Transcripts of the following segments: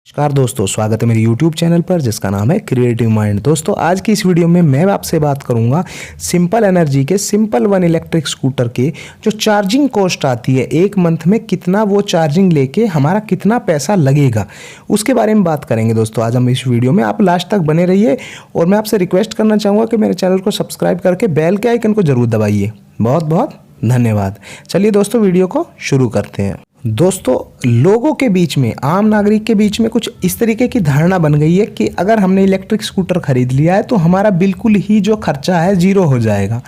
नमस्कार दोस्तों, स्वागत है मेरे YouTube चैनल पर जिसका नाम है क्रिएटिव माइंड। दोस्तों आज की इस वीडियो में मैं आपसे बात करूंगा सिंपल एनर्जी के सिंपल वन इलेक्ट्रिक स्कूटर के जो चार्जिंग कॉस्ट आती है, एक मंथ में कितना वो चार्जिंग लेके हमारा कितना पैसा लगेगा, उसके बारे में बात करेंगे। दोस्तों आज हम इस वीडियो में, आप लास्ट तक बने रहिए और मैं आपसे रिक्वेस्ट करना चाहूँगा कि मेरे चैनल को सब्सक्राइब करके बेल के आइकन को ज़रूर दबाइए। बहुत बहुत धन्यवाद। चलिए दोस्तों वीडियो को शुरू करते हैं। दोस्तों लोगों के बीच में, आम नागरिक के बीच में कुछ इस तरीके की धारणा बन गई है कि अगर हमने इलेक्ट्रिक स्कूटर खरीद लिया है तो हमारा बिल्कुल ही जो खर्चा है जीरो हो जाएगा।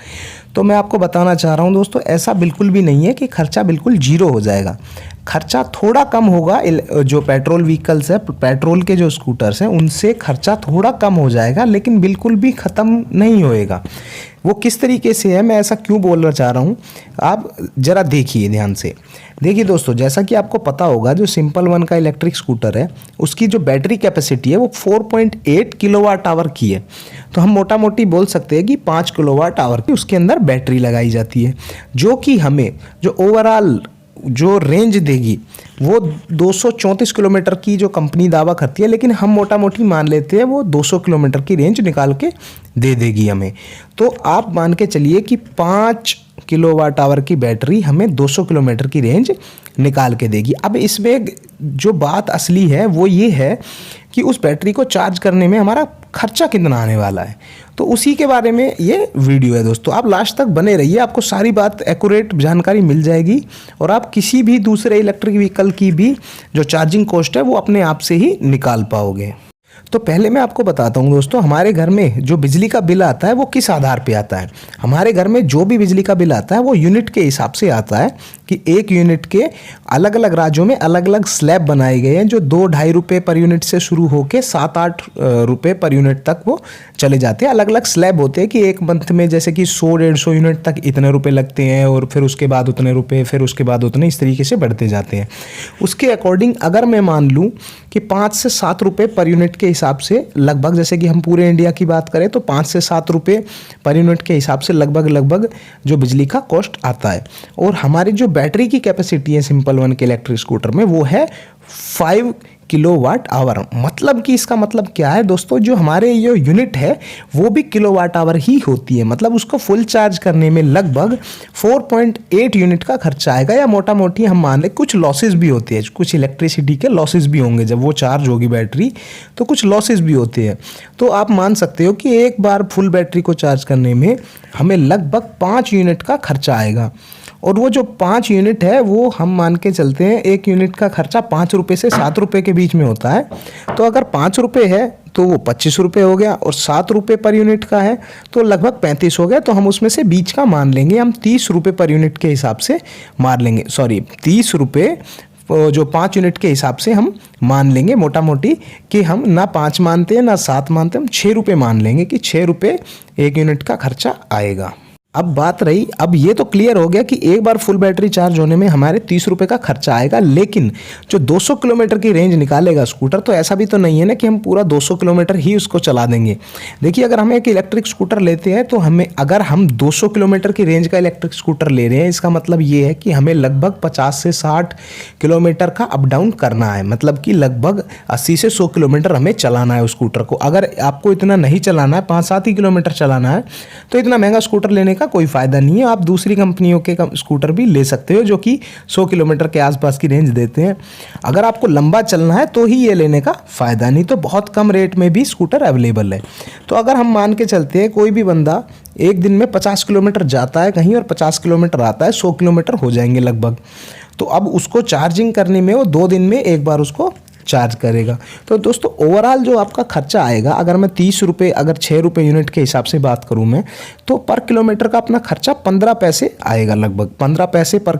तो मैं आपको बताना चाह रहा हूं दोस्तों, ऐसा बिल्कुल भी नहीं है कि खर्चा बिल्कुल जीरो हो जाएगा। खर्चा थोड़ा कम होगा, जो पेट्रोल व्हीकल्स है, पेट्रोल के जो स्कूटर्स हैं उनसे खर्चा थोड़ा कम हो जाएगा, लेकिन बिल्कुल भी ख़त्म नहीं होएगा। वो किस तरीके से है, मैं ऐसा क्यों बोलना चाह रहा हूँ, आप ज़रा देखिए ध्यान से। देखिए दोस्तों, जैसा कि आपको पता होगा जो सिंपल वन का इलेक्ट्रिक स्कूटर है उसकी जो बैटरी कैपेसिटी है वो 4.8 किलोवाट आवर की है। तो हम मोटा मोटी बोल सकते हैं कि 5 किलोवाट आवर की उसके अंदर बैटरी लगाई जाती है, जो कि हमें जो ओवरऑल जो रेंज देगी वो 234 किलोमीटर की जो कंपनी दावा करती है, लेकिन हम मोटा मोटी मान लेते हैं वो 200 किलोमीटर की रेंज निकाल के दे देगी हमें। तो आप मान के चलिए कि 5 किलोवाट आवर की बैटरी हमें 200 किलोमीटर की रेंज निकाल के देगी। अब इसमें जो बात असली है वो ये है कि उस बैटरी को चार्ज करने में हमारा खर्चा कितना आने वाला है, तो उसी के बारे में ये वीडियो है। दोस्तों आप लास्ट तक बने रहिए, आपको सारी बात एक्यूरेट जानकारी मिल जाएगी और आप किसी भी दूसरे इलेक्ट्रिक व्हीकल की भी जो चार्जिंग कॉस्ट है वो अपने आप से ही निकाल पाओगे। तो पहले मैं आपको बताता हूँ दोस्तों, हमारे घर में जो बिजली का बिल आता है वो किस आधार पे आता है। हमारे घर में जो भी बिजली का बिल आता है वो यूनिट के हिसाब से आता है कि एक यूनिट के अलग अलग राज्यों में अलग अलग स्लैब बनाए गए हैं, जो 2-2.5 रुपये पर यूनिट से शुरू होकर 7-8 रुपये पर यूनिट तक वो चले जाते हैं। अलग अलग स्लैब होते हैं कि एक मंथ में जैसे कि 100-150 यूनिट तक इतने रुपये लगते हैं और फिर उसके बाद उतने रुपये, फिर उसके बाद उतने, इस तरीके से बढ़ते जाते हैं। उसके अकॉर्डिंग अगर मैं मान लूँ कि 5 से 7 रुपये पर यूनिट के हिसाब से लगभग, जैसे कि हम पूरे इंडिया की बात करें तो 5 से 7 रुपये पर यूनिट के हिसाब से लगभग जो बिजली का कॉस्ट आता है। और हमारी जो बैटरी की कैपेसिटी है सिंपल वन के इलेक्ट्रिक स्कूटर में वो है 5 किलोवाट आवर। मतलब कि इसका मतलब क्या है दोस्तों, जो हमारे ये यूनिट है वो भी किलोवाट आवर ही होती है। मतलब उसको फुल चार्ज करने में लगभग 4.8 यूनिट का खर्चा आएगा, या मोटा मोटी हम मान लें कुछ लॉसेस भी होती है, कुछ इलेक्ट्रिसिटी के लॉसेस भी होंगे। जब वो चार्ज होगी बैटरी तो कुछ लॉसेस भी होते हैं। तो आप मान सकते हो कि एक बार फुल बैटरी को चार्ज करने में हमें लगभग 5 यूनिट का खर्चा आएगा। और वो जो 5 यूनिट है वो हम मान के चलते हैं, एक यूनिट का खर्चा 5 रुपये से 7 रुपये के बीच में होता है। तो अगर 5 रुपये है तो वो 25 रुपये हो गया, और 7 रुपये पर यूनिट का है तो लगभग 35 हो गया। तो हम उसमें से बीच का मान लेंगे, हम 30 रुपये पर यूनिट के हिसाब से मार लेंगे, 30 रुपये जो 5 यूनिट के हिसाब से हम मान लेंगे मोटा मोटी, कि हम ना 5 मानते हैं ना 7 मानते हैं, हम 6 रुपये मान लेंगे कि 6 रुपये एक यूनिट का खर्चा आएगा। अब बात रही, अब ये तो क्लियर हो गया कि एक बार फुल बैटरी चार्ज होने में हमारे 30 रुपये का खर्चा आएगा, लेकिन जो 200 किलोमीटर की रेंज निकालेगा स्कूटर, तो ऐसा भी तो नहीं है ना कि हम पूरा 200 किलोमीटर ही उसको चला देंगे। देखिए अगर हम एक इलेक्ट्रिक स्कूटर लेते हैं तो हमें, अगर हम 200 किलोमीटर की रेंज का इलेक्ट्रिक स्कूटर ले रहे हैं, इसका मतलब ये है कि हमें लगभग 50 से 60 किलोमीटर का अप डाउन करना है। मतलब कि लगभग 80 से 100 किलोमीटर हमें चलाना है उस स्कूटर को। अगर आपको इतना नहीं चलाना है, 5-7 ही किलोमीटर चलाना है, तो इतना महंगा स्कूटर लेने का कोई फायदा नहीं है। आप दूसरी कंपनियों के स्कूटर भी ले सकते हो जो कि 100 किलोमीटर के आसपास की रेंज देते हैं। अगर आपको लंबा चलना है तो ही ये लेने का फायदा, नहीं तो बहुत कम रेट में भी स्कूटर अवेलेबल है। तो अगर हम मान के चलते हैं कोई भी बंदा एक दिन में 50 किलोमीटर जाता है कहीं और 50 किलोमीटर आता है, 100 किलोमीटर हो जाएंगे लगभग। तो अब उसको चार्जिंग करने में वो 2 दिन में एक बार उसको चार्ज करेगा। तो दोस्तों ओवरऑल जो आपका खर्चा आएगा, अगर मैं 30 रुपये, अगर 6 रुपये यूनिट के हिसाब से बात करूं मैं, तो पर किलोमीटर का अपना खर्चा 15 पैसे आएगा। लगभग 15 पैसे पर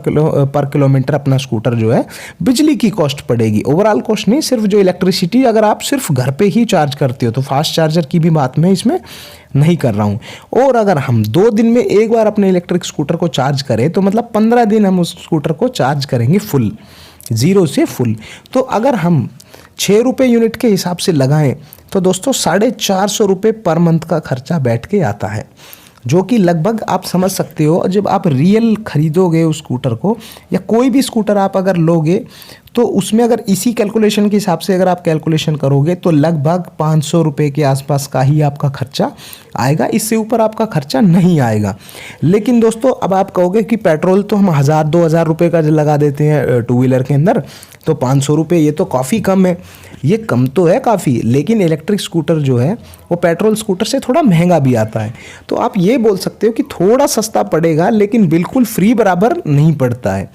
किलोमीटर अपना स्कूटर जो है बिजली की कॉस्ट पड़ेगी। ओवरऑल कॉस्ट नहीं, सिर्फ जो इलेक्ट्रिसिटी, अगर आप सिर्फ घर पे ही चार्ज करते हो तो फास्ट चार्जर की भी बात मैं इसमें नहीं कर रहा हूँ। और अगर हम 2 दिन में एक बार अपने इलेक्ट्रिक स्कूटर को चार्ज करें तो मतलब 15 दिन हम उस स्कूटर को चार्ज करेंगे फुल, 0 से फुल। तो अगर हम 6 रुपये यूनिट के हिसाब से लगाएं तो दोस्तों 450 रुपये पर मंथ का खर्चा बैठ के आता है। जो कि लगभग आप समझ सकते हो, जब आप रियल खरीदोगे उस स्कूटर को या कोई भी स्कूटर आप अगर लोगे तो उसमें अगर इसी कैलकुलेशन के हिसाब से अगर आप कैलकुलेशन करोगे तो लगभग 500 रुपये के आसपास का ही आपका खर्चा आएगा, इससे ऊपर आपका खर्चा नहीं आएगा। लेकिन दोस्तों अब आप कहोगे कि पेट्रोल तो हम 1000-2000 रुपये का लगा देते हैं टू व्हीलर के अंदर, तो 500 रुपये ये तो काफ़ी कम है। ये कम तो है काफ़ी, लेकिन इलेक्ट्रिक स्कूटर जो है वो पेट्रोल स्कूटर से थोड़ा महंगा भी आता है। तो आप ये बोल सकते हो कि थोड़ा सस्ता पड़ेगा, लेकिन बिल्कुल फ्री बराबर नहीं पड़ता है।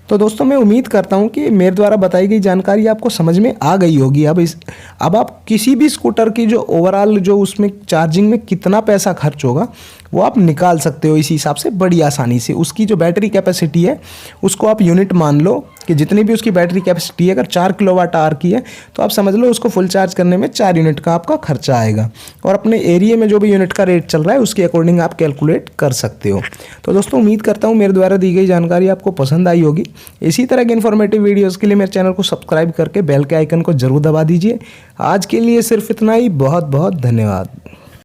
तो दोस्तों मैं उम्मीद करता हूँ कि मेरे द्वारा बताई गई जानकारी आपको समझ में आ गई होगी। अब आप किसी भी स्कूटर की जो ओवरऑल जो उसमें चार्जिंग में कितना पैसा खर्च होगा वो आप निकाल सकते हो इसी हिसाब से बड़ी आसानी से। उसकी जो बैटरी कैपेसिटी है उसको आप यूनिट मान लो कि जितनी भी उसकी बैटरी कैपेसिटी है, अगर 4 किलोवाट आवर की है तो आप समझ लो उसको फुल चार्ज करने में 4 यूनिट का आपका खर्चा आएगा। और अपने एरिया में जो भी यूनिट का रेट चल रहा है उसके अकॉर्डिंग आप कैलकुलेट कर सकते हो। तो दोस्तों उम्मीद करता हूँ मेरे द्वारा दी गई जानकारी आपको पसंद आई होगी। इसी तरह के इन्फॉर्मेटिव वीडियोज़ के लिए मेरे चैनल को सब्सक्राइब करके बेल के आइकन को जरूर दबा दीजिए। आज के लिए सिर्फ इतना ही। बहुत बहुत धन्यवाद।